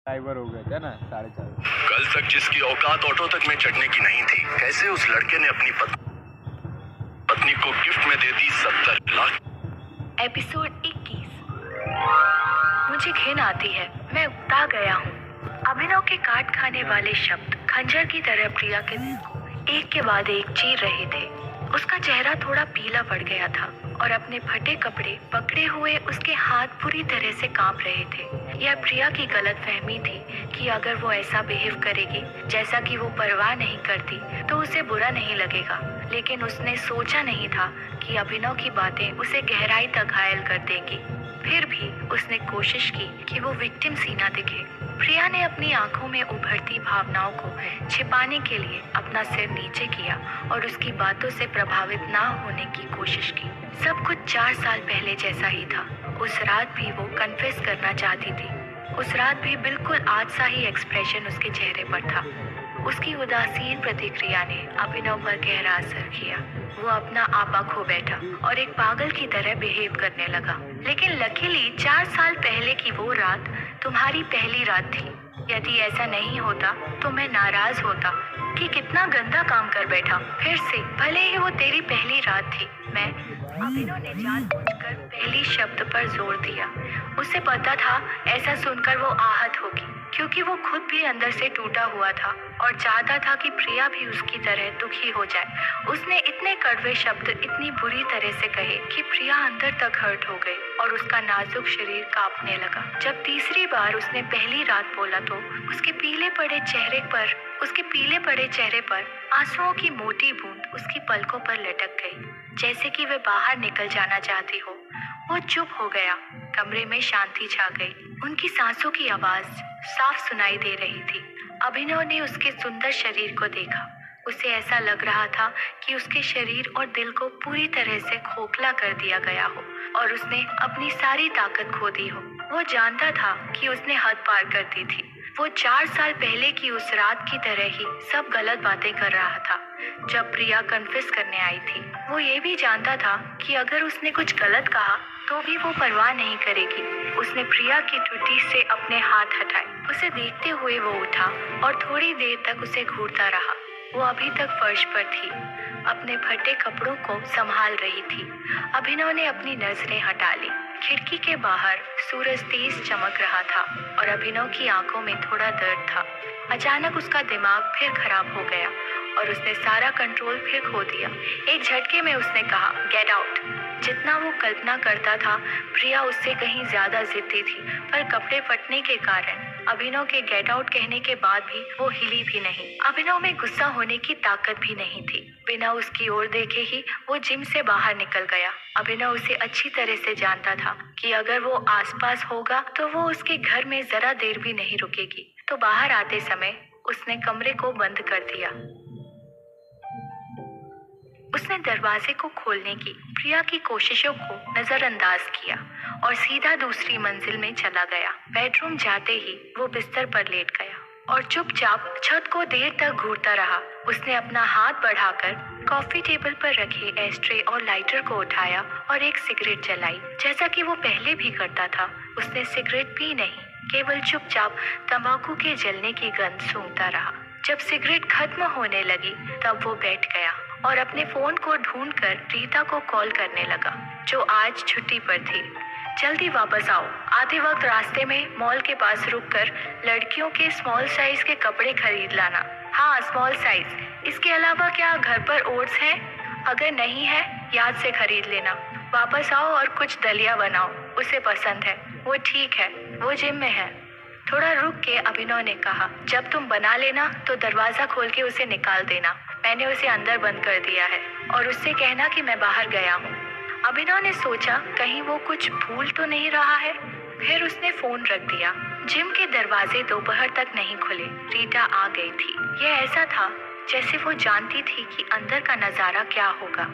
Driver हो गए थे ना 4.5। कल तक जिसकी औकात ऑटो तक में चढ़ने की नहीं थी, कैसे उस लड़के ने अपनी पत्नी को गिफ्ट में दे दी 70 लाख। एपिसोड 21। मुझे घिन आती है, मैं उकता गया हूँ। अभिनव के काट खाने वाले शब्द खंजर की तरह प्रिया के दिल को एक के बाद एक चीर रहे थे। उसका चेहरा थोड़ा पीला पड़ गया था और अपने फटे कपड़े पकड़े हुए उसके हाथ पूरी तरह से कांप रहे थे। यह प्रिया की गलतफहमी थी कि अगर वो ऐसा बिहेव करेगी जैसा कि वो परवाह नहीं करती तो उसे बुरा नहीं लगेगा, लेकिन उसने सोचा नहीं था कि अभिनव की बातें उसे गहराई तक घायल कर देंगी। फिर भी उसने कोशिश की कि वो विक्टिम सी ना दिखे। प्रिया ने अपनी आंखों में उभरती भावनाओं को छिपाने के लिए अपना सिर नीचे किया और उसकी बातों से प्रभावित ना होने की कोशिश की। सब कुछ 4 साल पहले जैसा ही था। उस रात भी वो कन्फेस करना चाहती थी। उस रात भी बिल्कुल आज सा ही एक्सप्रेशन उसके चेहरे पर था। उसकी उदासीन प्रतिक्रिया ने अभिनव पर गहरा असर किया। वो अपना आपा खो बैठा और एक पागल की तरह बिहेव करने लगा। लेकिन लकीली 4 साल पहले की वो रात तुम्हारी पहली रात थी। यदि ऐसा नहीं होता तो मैं नाराज होता कि कितना गंदा काम कर बैठा। फिर से भले ही वो तेरी पहली रात थी, मैं अभिनव ने जानबूझकर पहली शब्द पर जोर दिया। उसे पता था ऐसा सुनकर वो आहत होगी, क्योंकि वो खुद भी अंदर से टूटा हुआ था और चाहता था कि प्रिया भी उसकी तरह दुखी हो जाए। उसने इतने कड़वे शब्द इतनी बुरी तरह से कहे कि प्रिया अंदर तक हर्ट हो गई और उसका नाजुक शरीर कांपने लगा। जब तीसरी बार उसने पहली रात बोला तो उसके पीले पड़े चेहरे पर आंसुओं की मोटी बूंद उसकी पलकों पर लटक गई, जैसे कि वे बाहर निकल जाना चाहती हो। वो चुप हो गया। कमरे में शांति छा गई। उनकी सांसों की आवाज साफ सुनाई दे रही थी। अभिनव ने उसके सुंदर शरीर को देखा। उसे ऐसा लग रहा था कि उसके शरीर और दिल को पूरी तरह से खोखला कर दिया गया हो और उसने अपनी सारी ताकत खो दी हो। वो जानता था कि उसने हद पार कर दी थी। वो 4 साल पहले की उस रात की तरह ही सब गलत बातें कर रहा था जब प्रिया कन्फेस करने आई थी। वो ये भी जानता था कि अगर उसने कुछ गलत कहा तो भी वो परवाह नहीं करेगी। उसने प्रिया की टूटी से अपने हाथ हटाए। उसे देखते हुए वो उठा और थोड़ी देर तक उसे घूरता रहा। वो अभी तक फर्श पर थी, अपने फटे कपड़ों को संभाल रही थी। अभिनव ने अपनी नजरें हटा ली। खिड़की के बाहर सूरज तेज चमक रहा था और अभिनव की आंखों में थोड़ा दर्द था। अचानक उसका दिमाग फिर खराब हो गया और उसने सारा कंट्रोल फिर खो दिया। एक झटके में उसने कहा, गेट आउट। जितना वो कल्पना करता था, प्रिया उससे कहीं ज्यादा जिद्दी थी, पर कपड़े फटने के कारण अभिनव के गेट आउट कहने के बाद भी वो हिली भी नहीं। अभिनव में गुस्सा होने की ताकत भी नहीं थी। बिना उसकी ओर देखे ही वो जिम से बाहर निकल गया। अभिनव उसे अच्छी तरह से जानता था कि अगर वो आसपास होगा तो वो उसके घर में जरा देर भी नहीं रुकेगी। तो बाहर आते समय उसने कमरे को बंद कर दिया। उसने दरवाजे को खोलने की प्रिया की कोशिशों को नजरअंदाज किया और सीधा दूसरी मंजिल में चला गया। बेडरूम जाते ही वो बिस्तर पर लेट गया और चुपचाप छत को देर तक घूरता रहा। उसने अपना हाथ बढ़ाकर कॉफी टेबल पर रखे एस्ट्रे और लाइटर को उठाया और एक सिगरेट जलाई, जैसा कि वो पहले भी करता था। उसने सिगरेट पी नहीं, केवल चुपचाप तंबाकू के जलने की गंध सूंघता रहा। जब सिगरेट खत्म होने लगी तब वो बैठ गया और अपने फोन को ढूंढकर रीता को कॉल करने लगा, जो आज छुट्टी पर थी। जल्दी वापस आओ। आधे वक्त रास्ते में मॉल के पास रुककर लड़कियों के स्मॉल साइज के कपड़े खरीद लाना। हाँ, स्मॉल साइज। इसके अलावा क्या घर पर ओट्स है? अगर नहीं है याद से खरीद लेना। वापस आओ और कुछ दलिया बनाओ, उसे पसंद है। वो ठीक है, वो जिम में है। थोड़ा रुक के अभिनव ने कहा, जब तुम बना लेना तो दरवाजा खोल के उसे निकाल देना। मैंने उसे अंदर बंद कर दिया है और उससे कहना कि मैं बाहर गया हूँ। अभिनव ने सोचा कहीं वो कुछ भूल तो नहीं रहा है। फिर उसने फोन रख दिया। जिम के दरवाजे दोपहर तक नहीं खुले। रीटा आ गई थी। यह ऐसा था जैसे वो जानती थी कि अंदर का नजारा क्या होगा,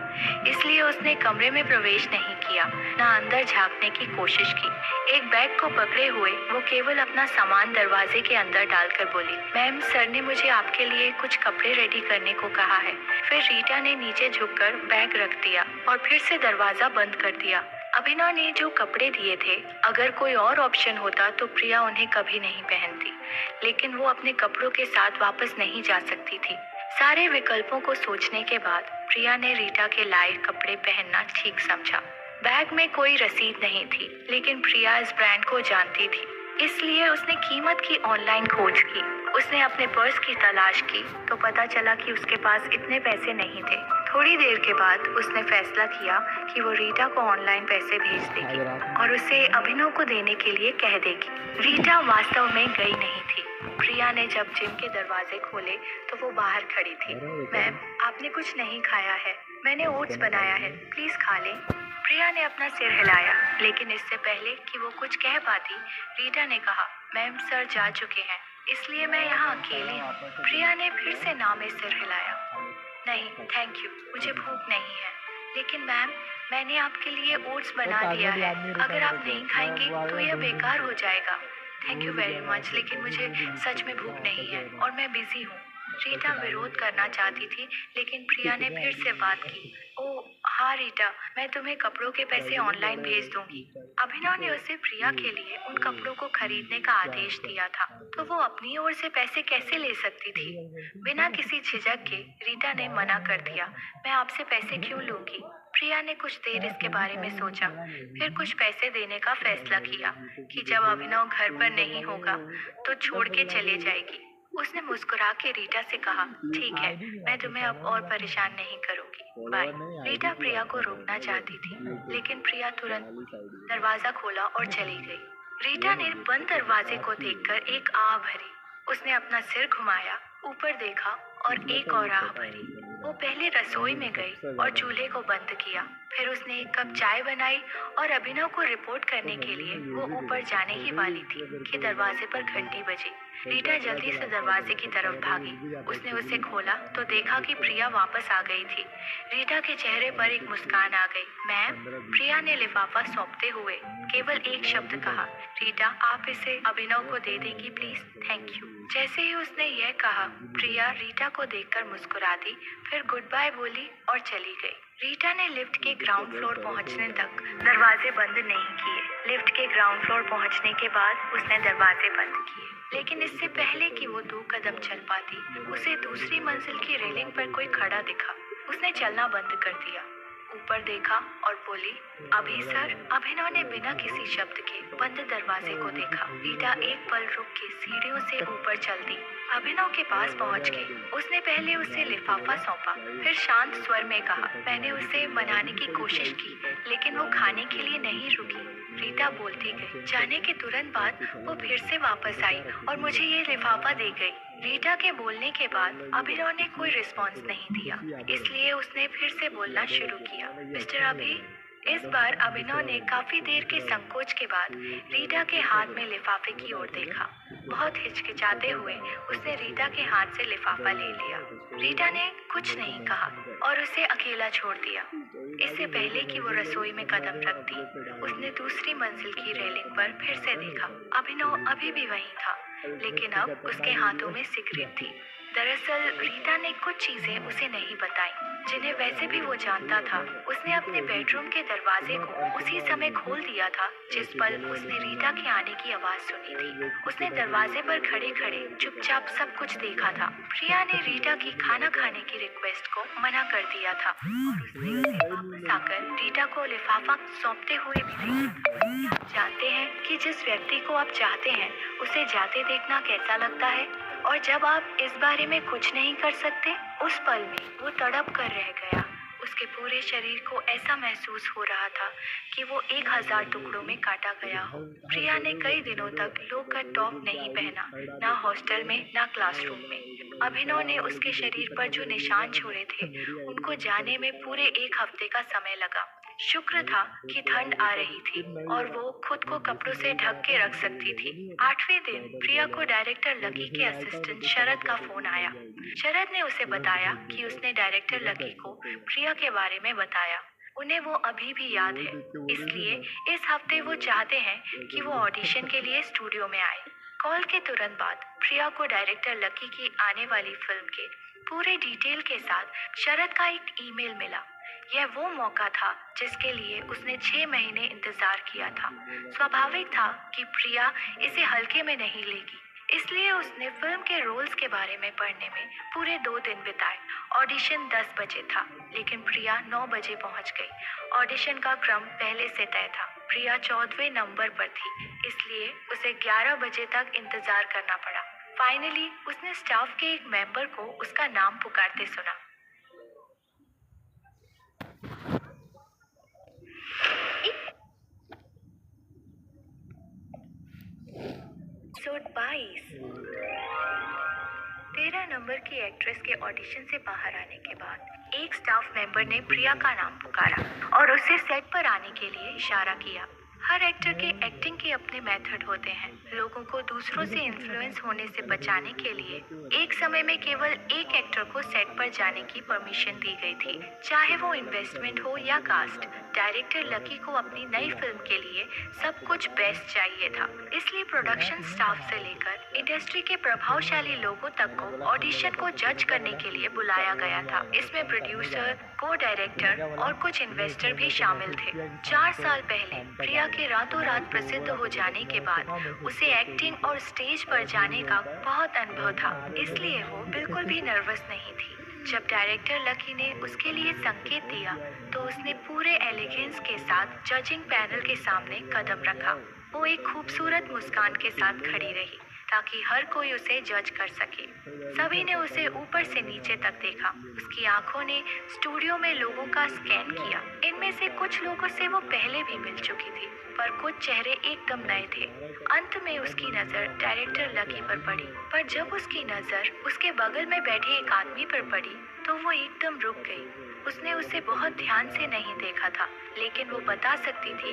इसलिए उसने कमरे में प्रवेश नहीं किया, ना अंदर झांकने की कोशिश की। एक बैग को पकड़े हुए वो केवल अपना सामान दरवाजे के अंदर डालकर बोली, मैम, सर ने मुझे आपके लिए कुछ कपड़े रेडी करने को कहा है। फिर रीटा ने नीचे झुककर बैग रख दिया और फिर से दरवाजा बंद कर दिया। अभिनव ने जो कपड़े दिए थे, अगर कोई और ऑप्शन होता तो प्रिया उन्हें कभी नहीं पहनती। लेकिन वो अपने कपड़ों के साथ वापस नहीं जा सकती थी। सारे विकल्पों को सोचने के बाद प्रिया ने रीटा के लाए कपड़े पहनना ठीक समझा। बैग में कोई रसीद नहीं थी, लेकिन प्रिया इस ब्रांड को जानती थी, इसलिए उसने कीमत की ऑनलाइन खोज की। उसने अपने पर्स की तलाश की तो पता चला कि उसके पास इतने पैसे नहीं थे। थोड़ी देर के बाद उसने फैसला किया कि वो रीटा को ऑनलाइन पैसे भेज देगी और उसे अभिनव को देने के लिए कह देगी। रीटा वास्तव में गई नहीं थी। प्रिया ने जब जिम के दरवाजे खोले तो वो बाहर खड़ी थी। मैम, आपने कुछ नहीं खाया है, मैंने ओट्स बनाया है, प्लीज खा लें। प्रिया ने अपना सिर हिलाया, लेकिन इससे पहले कि वो कुछ कह पाती, रीटा ने कहा, मैम सर जा चुके हैं, इसलिए मैं यहाँ अकेली हूँ। प्रिया ने फिर से ना में सिर हिलाया। नहीं थैंक यू, मुझे भूख नहीं है। लेकिन मैम, मैंने आपके लिए ओट्स बना दिया है, अगर आप नहीं खाएंगी तो यह बेकार हो जाएगा। थैंक यू वेरी मच, लेकिन मुझे सच में भूख नहीं है और मैं बिजी हूँ। रीटा विरोध करना चाहती थी, लेकिन प्रिया ने फिर से बात की। ओह हाँ रीटा, मैं तुम्हें कपड़ों के पैसे ऑनलाइन भेज दूंगी। अभिनव ने उसे प्रिया के लिए उन कपड़ों को खरीदने का आदेश दिया था, तो वो अपनी ओर से पैसे कैसे ले सकती थी? बिना किसी झिझक के रीटा ने मना कर दिया। मैं आपसे पैसे क्यों लूंगी? प्रिया ने कुछ देर इसके बारे में सोचा, फिर कुछ पैसे देने का फैसला किया कि जब अभिनव घर पर नहीं होगा तो छोड़ के चले जाएगी। उसने मुस्कुरा के रीटा से कहा, ठीक है, मैं तुम्हें अब और परेशान नहीं करूंगी, बाय। रीटा प्रिया को रोकना चाहती थी, लेकिन प्रिया तुरंत दरवाजा खोला और चली गई। रीटा ने बंद दरवाजे को देखकर एक आह भरी। उसने अपना सिर घुमाया, ऊपर देखा और एक और आह भरी। वो पहले रसोई में गई और चूल्हे को बंद किया। फिर उसने एक कप चाय बनाई और अभिनव को रिपोर्ट करने के लिए वो ऊपर जाने ही वाली थी कि दरवाजे पर घंटी बजी। रीटा जल्दी से दरवाजे की तरफ भागी। उसने उसे खोला तो देखा कि प्रिया वापस आ गई थी। रीटा के चेहरे पर एक मुस्कान आ गई। मैम, प्रिया ने लिफाफा सौंपते हुए केवल एक शब्द कहा, रीटा आप इसे अभिनव को दे देंगी प्लीज, थैंक यू। जैसे ही उसने यह कहा, प्रिया रीटा को देखकर मुस्कुरा दी, फिर गुड बाय बोली और चली गई। रीटा ने लिफ्ट के ग्राउंड फ्लोर पहुंचने तक दरवाजे बंद नहीं किए। लिफ्ट के ग्राउंड फ्लोर पहुंचने के बाद उसने दरवाजे बंद किए, लेकिन इससे पहले कि वो 2 कदम चल पाती, उसे दूसरी मंजिल की रेलिंग पर कोई खड़ा दिखा। उसने चलना बंद कर दिया, ऊपर देखा और बोली, अभी सर। अभिनव ने बिना किसी शब्द के बंद दरवाजे को देखा। रीटा एक पल रुक के सीढ़ियों से ऊपर चल दी। अभिनव के पास पहुंच गई। उसने पहले उसे लिफाफा सौंपा, फिर शांत स्वर में कहा, मैंने उसे मनाने की कोशिश की, लेकिन वो खाने के लिए नहीं रुकी। रीटा बोलती गई। जाने के तुरंत बाद वो फिर से वापस आई और मुझे ये लिफाफा दे गई। रीटा के बोलने के बाद अभिनव ने कोई रिस्पॉन्स नहीं दिया, इसलिए उसने फिर से बोलना शुरू किया, मिस्टर अभी। इस बार अभिनव ने काफी देर के संकोच के बाद रीटा के हाथ में लिफाफे की ओर देखा। बहुत हिचकिचाते हुए उसने रीटा के हाथ से लिफाफा ले लिया। रीटा ने कुछ नहीं कहा और उसे अकेला छोड़ दिया। इससे पहले कि वो रसोई में कदम रखती, उसने दूसरी मंजिल की रेलिंग पर फिर से देखा। अभिनव अभी भी वहीं था, लेकिन अब उसके हाथों में सिगरेट थी। दरअसल रीटा ने कुछ चीजें उसे नहीं बताई, जिन्हें वैसे भी वो जानता था। उसने अपने बेडरूम के दरवाजे को उसी समय खोल दिया था जिस पल उसने रीटा के आने की आवाज सुनी थी। उसने दरवाजे पर खड़े खड़े चुपचाप सब कुछ देखा था। प्रिया ने रीटा की खाना खाने की रिक्वेस्ट को मना कर दिया था और उसने उसे वापस आकर रीटा को लिफाफा सौंपते हुए भी देखा। आप जानते हैं कि जिस व्यक्ति को आप चाहते हैं उसे जाते देखना कैसा लगता है, और जब आप इस बारे में कुछ नहीं कर सकते, उस पल में वो तड़प कर रह गया। उसके पूरे शरीर को ऐसा महसूस हो रहा था कि वो 1000 टुकड़ों में काटा गया हो। प्रिया ने कई दिनों तक लो कट टॉप नहीं पहना, ना हॉस्टल में ना क्लासरूम में। अभिनव ने उसके शरीर पर जो निशान छोड़े थे, उनको जाने में पूरे 1 हफ्ते का समय लगा। शुक्र था कि ठंड आ रही थी और वो खुद को कपड़ों से ढक के रख सकती थी। 8वें दिन प्रिया को डायरेक्टर लकी के असिस्टेंट शरद का फोन आया। शरद ने उसे बताया कि उसने डायरेक्टर लकी को प्रिया के बारे में बताया। उन्हें वो अभी भी याद है, इसलिए इस हफ्ते वो चाहते हैं कि वो ऑडिशन के लिए स्टूडियो में आए। कॉल के तुरंत बाद प्रिया को डायरेक्टर लकी की आने वाली फिल्म के पूरे डिटेल के साथ शरद का एक ईमेल मिला। यह वो मौका था जिसके लिए उसने 6 महीने इंतजार किया था। स्वाभाविक था कि प्रिया इसे हल्के में नहीं लेगी, इसलिए उसने फिल्म के रोल्स के बारे में पढ़ने में पूरे 2 दिन बिताए। ऑडिशन 10 बजे था, लेकिन प्रिया 9 बजे पहुंच गई। ऑडिशन का क्रम पहले से तय था। प्रिया 14वें नंबर पर थी, इसलिए उसे 11 बजे तक इंतजार करना पड़ा। फाइनली उसने स्टाफ के एक मेंबर को उसका नाम पुकारते सुना। एपिसोड 22। 13 नंबर की एक्ट्रेस के ऑडिशन से बाहर आने के बाद एक स्टाफ मेंबर ने प्रिया का नाम पुकारा और उसे सेट पर आने के लिए इशारा किया। हर एक्टर के एक्टिंग के अपने मेथड होते हैं। लोगों को दूसरों से इन्फ्लुएंस होने से बचाने के लिए एक समय में केवल एक एक्टर को सेट पर जाने की परमिशन दी गई थी, चाहे वो इन्वेस्टमेंट हो या कास्ट। डायरेक्टर लकी को अपनी नई फिल्म के लिए सब कुछ बेस्ट चाहिए था, इसलिए प्रोडक्शन स्टाफ से लेकर इंडस्ट्री के प्रभावशाली लोगों तक को ऑडिशन को जज करने के लिए बुलाया गया था। इसमें प्रोड्यूसर, को डायरेक्टर और कुछ इन्वेस्टर भी शामिल थे। 4 साल पहले प्रिया के रातों रात प्रसिद्ध हो जाने के बाद उसे एक्टिंग और स्टेज पर जाने का बहुत अनुभव था, इसलिए वो बिल्कुल भी नर्वस नहीं थी। जब डायरेक्टर लकी ने उसके लिए संकेत दिया तो उसने पूरे एलिगेंस के साथ जजिंग पैनल के सामने कदम रखा। वो एक खूबसूरत मुस्कान के साथ खड़ी रही ताकि हर कोई उसे जज कर सके। सभी ने उसे ऊपर से नीचे तक देखा। उसकी आंखों ने स्टूडियो में लोगों का स्कैन किया। इनमें से कुछ लोगों से वो पहले भी मिल चुकी थी, पर कुछ चेहरे एकदम नए थे। अंत में उसकी नजर डायरेक्टर लकी पर पड़ी, पर जब उसकी नजर उसके बगल में बैठे एक आदमी पर पड़ी तो वो एकदम रुक गई। उसने उसे बहुत ध्यान से नहीं देखा था, लेकिन वो बता सकती थी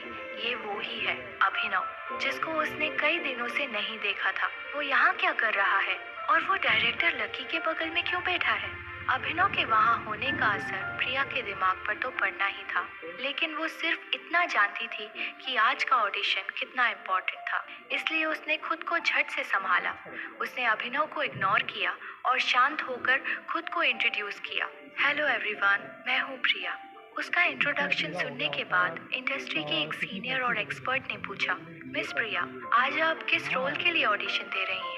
ये वो ही है, अभिनव, जिसको उसने कई दिनों से नहीं देखा था। वो यहाँ क्या कर रहा है और वो डायरेक्टर लकी के बगल में क्यों बैठा है? अभिनव के वहाँ होने का असर प्रिया के दिमाग पर तो पड़ना ही था, लेकिन वो सिर्फ इतना जानती थी कि आज का ऑडिशन कितना इम्पोर्टेंट था, इसलिए उसने खुद को झट से संभाला। उसने अभिनव को इग्नोर किया और शांत होकर खुद को इंट्रोड्यूस किया। हेलो एवरीवन, मैं हूँ प्रिया। उसका इंट्रोडक्शन सुनने के बाद इंडस्ट्री के एक सीनियर और एक्सपर्ट ने पूछा, मिस प्रिया, आज आप किस रोल के लिए ऑडिशन दे रही हैं?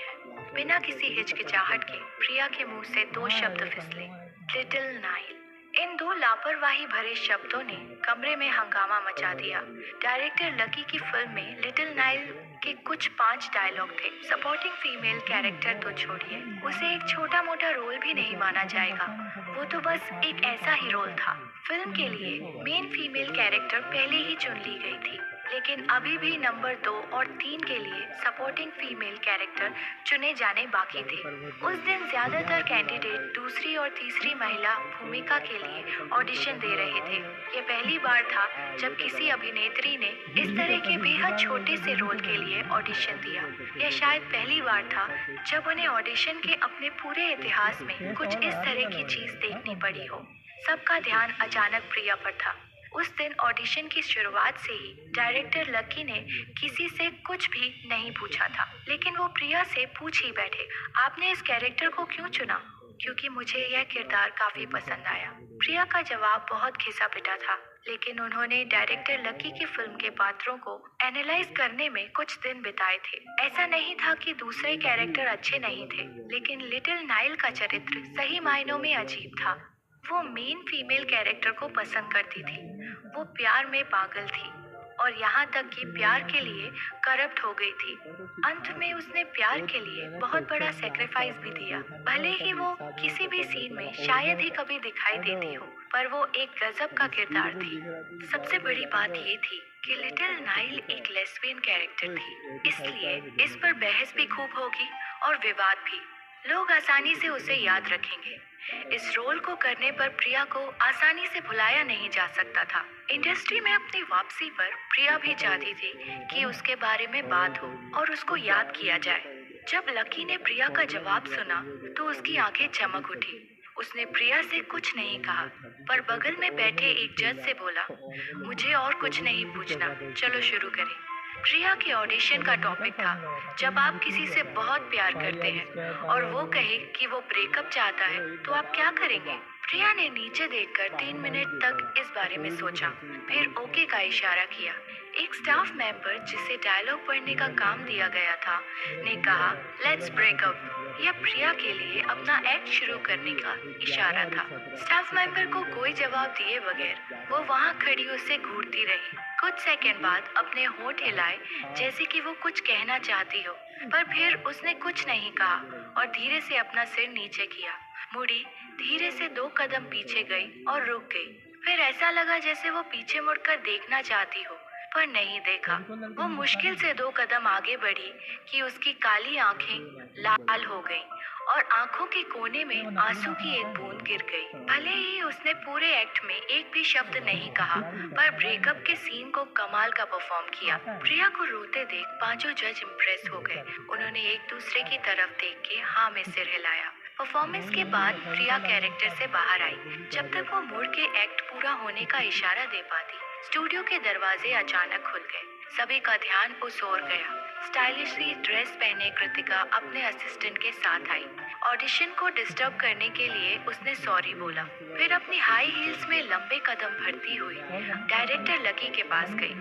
बिना किसी हिचकिचाहट के प्रिया के मुंह से 2 शब्द फिसले, लिटिल नाइल। इन 2 लापरवाही भरे शब्दों ने कमरे में हंगामा मचा दिया। डायरेक्टर लकी की फिल्म में लिटिल नाइल के कुछ 5 डायलॉग थे। सपोर्टिंग फीमेल कैरेक्टर तो छोड़िए, उसे एक छोटा मोटा रोल भी नहीं माना जाएगा। वो तो बस एक ऐसा ही रोल था। फिल्म के लिए मेन फीमेल कैरेक्टर पहले ही चुन ली गई थी, लेकिन अभी भी नंबर 2 और 3 के लिए सपोर्टिंग फीमेल कैरेक्टर चुने जाने बाकी थे। उस दिन ज्यादातर कैंडिडेट दूसरी और तीसरी महिला भूमिका के लिए ऑडिशन दे रहे थे। ये पहली बार था जब किसी अभिनेत्री ने इस तरह के बेहद छोटे से रोल के लिए ऑडिशन दिया। यह शायद पहली बार था जब उन्हें ऑडिशन के अपने पूरे इतिहास में कुछ इस तरह की चीज देखनी पड़ी हो। सबका ध्यान अचानक प्रिया पर था। उस दिन ऑडिशन की शुरुआत से ही डायरेक्टर लकी ने किसी से कुछ भी नहीं पूछा था, लेकिन वो प्रिया से पूछ ही बैठे, आपने इस कैरेक्टर को क्यों चुना? क्योंकि मुझे यह किरदार काफी पसंद आया। प्रिया का जवाब बहुत घिसा पिटा था, लेकिन उन्होंने डायरेक्टर लकी की फिल्म के पात्रों को एनालाइज करने में कुछ दिन बिताए थे। ऐसा नहीं था कि दूसरे कैरेक्टर अच्छे नहीं थे, लेकिन लिटिल नाइल का चरित्र सही मायनों में अजीब था। वो मेन फीमेल कैरेक्टर को पसंद करती थी। वो प्यार में पागल थी और यहाँ तक कि प्यार के लिए करप्ट हो गई थी। अंत में उसने प्यार के लिए बहुत बड़ा सेक्रीफाइस भी दिया। भले ही वो किसी भी सीन में शायद ही कभी दिखाई देती हो, पर वो एक गजब का किरदार थी। सबसे बड़ी बात ये थी कि लिटिल नाइल एक लेस्बियन कैरेक्टर थी, इसलिए इस पर बहस भी खूब होगी और विवाद भी। लोग आसानी से उसे याद रखेंगे। इस रोल को करने पर प्रिया को आसानी से भुलाया नहीं जा सकता था। इंडस्ट्री में अपनी वापसी पर प्रिया भी चाहती थी कि उसके बारे में बात हो और उसको याद किया जाए। जब लकी ने प्रिया का जवाब सुना तो उसकी आंखें चमक उठी। उसने प्रिया से कुछ नहीं कहा, पर बगल में बैठे एक जज से बोला, मुझे और कुछ नहीं पूछना, चलो शुरू करें। प्रिया के ऑडिशन का टॉपिक था, जब आप किसी से बहुत प्यार करते हैं और वो कहे कि वो ब्रेकअप चाहता है तो आप क्या करेंगे? प्रिया ने नीचे देखकर 3 मिनट तक इस बारे में सोचा, फिर ओके का इशारा किया। एक स्टाफ मेंबर जिसे डायलॉग पढ़ने का काम दिया गया था ने कहा, लेट्स ब्रेक अप। यह प्रिया के लिए अपना एक्ट शुरू करने का इशारा था। स्टाफ मेंबर को कोई जवाब दिए बगैर वो वहां खड़ी उसे घूरती रही। कुछ सेकंड बाद अपने होंठ हिलाए जैसे कि वो कुछ कहना चाहती हो, पर फिर उसने कुछ नहीं कहा और धीरे से अपना सिर नीचे किया। मुड़ी धीरे से 2 कदम पीछे गई और रुक गई। फिर ऐसा लगा जैसे वो पीछे मुड़कर देखना चाहती हो, पर नहीं देखा। वो मुश्किल से 2 कदम आगे बढ़ी कि उसकी काली आंखें लाल हो गईं और आंखों के कोने में आंसू की एक बूंद गिर गई। भले ही उसने पूरे एक्ट में एक भी शब्द नहीं कहा, पर ब्रेकअप के सीन को कमाल का परफॉर्म किया। प्रिया को रोते देख पांचों जज इम्प्रेस हो गए। उन्होंने एक दूसरे की तरफ देख के हाँ में सिर हिलाया। परफॉर्मेंस के बाद प्रिया कैरेक्टर से बाहर आई। जब तक वो मुड़ के एक्ट पूरा होने का इशारा दे पाती, स्टूडियो के दरवाजे अचानक खुल गए। सभी का ध्यान उस ओर गया। स्टाइलिशली ड्रेस पहने कृतिका अपने असिस्टेंट के साथ आई। ऑडिशन को डिस्टर्ब करने के लिए उसने सॉरी बोला, फिर अपनी हाई हील्स में लंबे कदम भरती हुई डायरेक्टर लकी के पास गई।